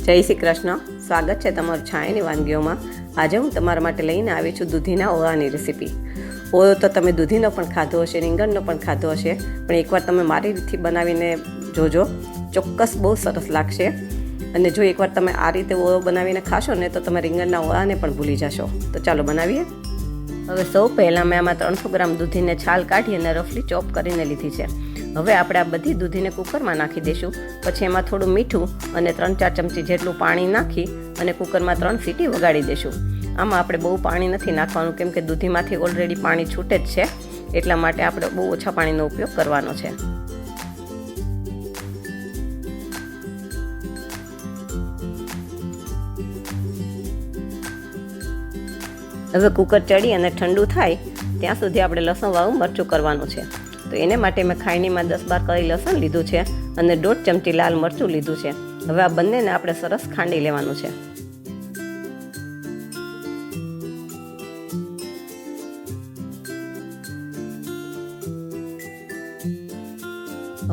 જય શ્રી કૃષ્ણ. સ્વાગત છે તમારું છાયાની વાનગીઓમાં. આજે હું તમારા માટે લઈને આવી છું દૂધીના ઓળાની રેસીપી. ઓળો તો તમે દૂધીનો પણ ખાધો હશે, રીંગણનો પણ ખાધો હશે, પણ એકવાર તમે મારી રીતથી બનાવીને જોજો, ચોક્કસ બહુ સરસ લાગશે. અને જો એકવાર તમે આ રીતે ઓળો બનાવીને ખાશો ને તો તમે રીંગણના ઓળાને પણ ભૂલી જશો. તો ચાલો બનાવીએ. હવે સૌ પહેલાં મેં આમાં 300 ગ્રામ દૂધીને છાલ કાઢી અને રફલી ચોપ કરીને લીધી છે. હવે આપણે આ બધી દૂધીને કુકરમાં નાખી દઈશું. પછી એમાં થોડું મીઠું અને 3-4 ચમચી જેટલું પાણી નાખી અને કુકરમાં 3 સીટી વગાડી દઈશું. આમાં આપણે બહુ પાણી નથી નાખવાનું, કેમ કે દૂધીમાંથી ઓલરેડી પાણી છૂટે જ છે, એટલા માટે આપણે બહુ ઓછા પાણીનો ઉપયોગ કરવાનો છે. હવે કુકર ચડી અને ઠંડુ થાય ત્યાં સુધી આપણે લસણવાળું મરચું કરવાનું છે. તો એને માટે મેં ખાયણીમાં 10-12 કળી લસણ લીધું છે અને 1.5 ચમચી લાલ મરચું લીધું છે. હવે આ બંનેને આપણે સરસ ખાંડી લેવાનું છે.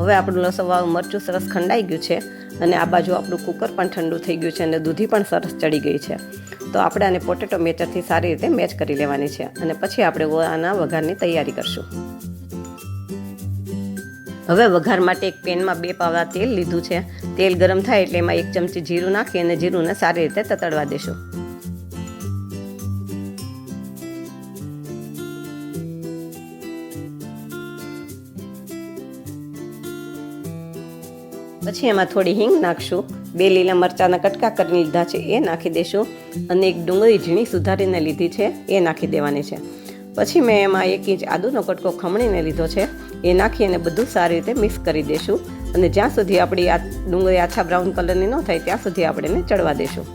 હવે આપણું લસણવાળું મરચું સરસ ખંડાઈ ગયું છે અને આ બાજુ આપણું કુકર પણ ઠંડુ થઈ ગયું છે અને દૂધી પણ સરસ ચડી ગઈ છે. તો આપણે આને પોટેટો મેચરથી સારી રીતે મેચ કરી લેવાની છે અને પછી આપણે ઓળાના વઘારની તૈયારી કરશું. હવે વઘાર માટે એક પેનમાં 2 પાવડા તેલ લીધું છે. તેલ ગરમ થાય એટલે એમાં 1 ચમચી જીરું નાખી અને જીરુંને સારી રીતે તતડવા દેશું. પછી એમાં થોડી હિંગ નાખશું. 2 લીલા મરચાંના કટકા કરીને લીધા છે એ નાખી દઈશું અને એક ડુંગળી ઝીણી સુધારીને લીધી છે એ નાખી દેવાની છે. પછી મેં એમાં 1 ઇંચ આદુનો કટકો ખમણીને લીધો છે એ નાખી અને બધું સારી રીતે મિક્સ કરી દઈશું અને જ્યાં સુધી આપણી આ ડુંગળી આછા બ્રાઉન કલરની ન થાય ત્યાં સુધી આપણે એને ચડવા દઈશું.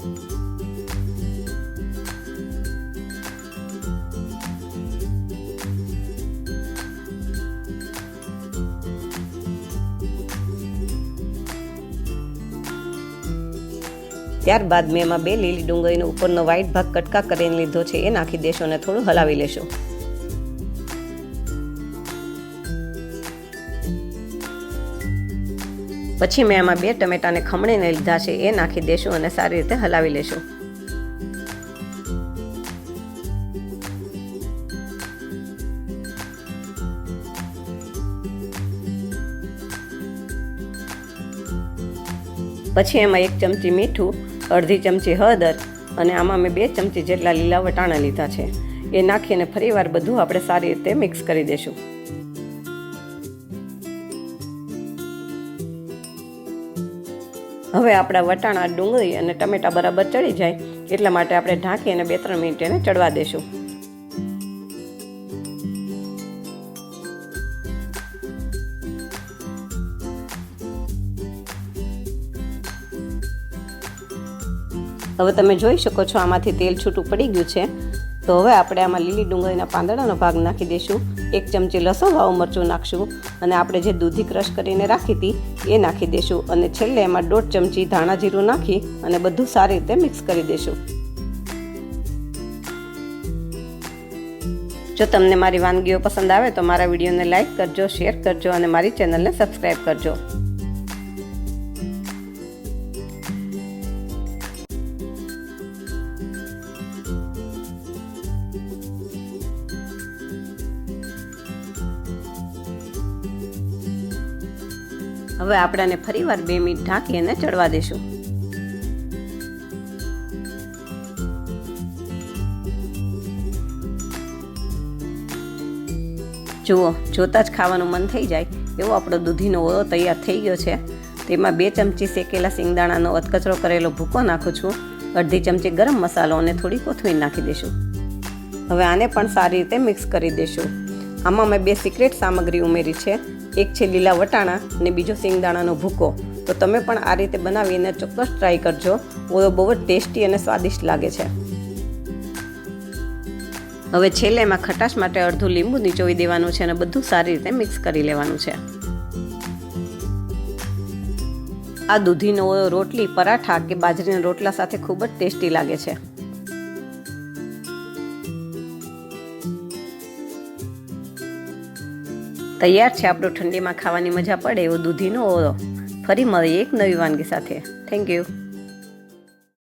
ત્યારબાદ મેં એમાં 2 લીલી ડુંગળીનો ઉપરનો વ્હાઈટ ભાગ કટકા કરીને લીધો છે એ નાખી દેશું અને થોડું હલાવી લેશું. પછી મેં એમાં 2 ટમેટાને ખમણીને લીધા છે એ નાખી દેશું અને સારી રીતે હલાવી લેશું. પછી એમાં 1 ચમચી મીઠું, અડધી ચમચી હળદર અને આમાં મેં 2 ચમચી જેટલા લીલા વટાણા લીધા છે એ નાખીને ફરીવાર બધું આપણે સારી રીતે મિક્સ કરી દઈશું. હવે આપણા વટાણા, ડુંગળી અને ટમેટા બરાબર ચડી જાય એટલા માટે આપણે ઢાંકી અને 2-3 મિનિટ એને ચડવા દઈશું. હવે તમે જોઈ શકો છો આમાંથી તેલ છૂટું પડી ગયું છે. તો હવે આપણે આમાં લીલી ડુંગળીના પાંદડાનો ભાગ નાખી દઈશું. 1 ચમચી લસણવાળું મરચું નાખશું અને આપણે જે દૂધી ક્રશ કરીને રાખી હતી એ નાખી દઈશું અને છેલ્લે એમાં 1.5 ચમચી ધાણા જીરું નાખી અને બધું સારી રીતે મિક્સ કરી દઈશું. જો તમને મારી વાનગીઓ પસંદ આવે તો મારા વિડીયોને લાઈક કરજો, શેર કરજો અને મારી ચેનલને સબસ્ક્રાઈબ કરજો. હવે આપણે આને ફરીવાર 2 મિનિટ ઢાંકી અને ચડવા દઈશું. જુઓ, જોતાં જ ખાવાનું મન થઈ જાય એવો આપણો દૂધીનો ઓળો તૈયાર થઈ ગયો છે. તેમાં 2 ચમચી શેકેલા સિંગદાણાનો અધકચરો કરેલો ભૂકો નાખું છું, અડધી ચમચી ગરમ મસાલો અને થોડી કોથમીર નાખી દઈશું. હવે આને પણ સારી રીતે મિક્સ કરી દઈશું. આમાં મેં 2 સિક્રેટ સામગ્રી ઉમેરી છે. એક છે લીલા વટાણા અને બીજો સિંગદાણાનો ભૂકો. તો તમે પણ આ રીતે બનાવીને ચોક્કસ ટ્રાય કરજો. ઓળો બહુ જ ટેસ્ટી અને સ્વાદિષ્ટ લાગે છે. હવે છેલ્લે એમાં ખટાશ માટે અડધું લીંબુ નીચોવી દેવાનું છે અને બધું સારી રીતે મિક્સ કરી લેવાનું છે. આ દૂધીનો ઓળો રોટલી, પરાઠા કે બાજરીના રોટલા સાથે ખૂબ જ ટેસ્ટી લાગે છે. તૈયાર છે આપણો ઠંડીમાં ખાવાની મજા પડે એવો દૂધીનો ઓળો. ફરી મળીએ એક નવી વાનગી સાથે. Thank you.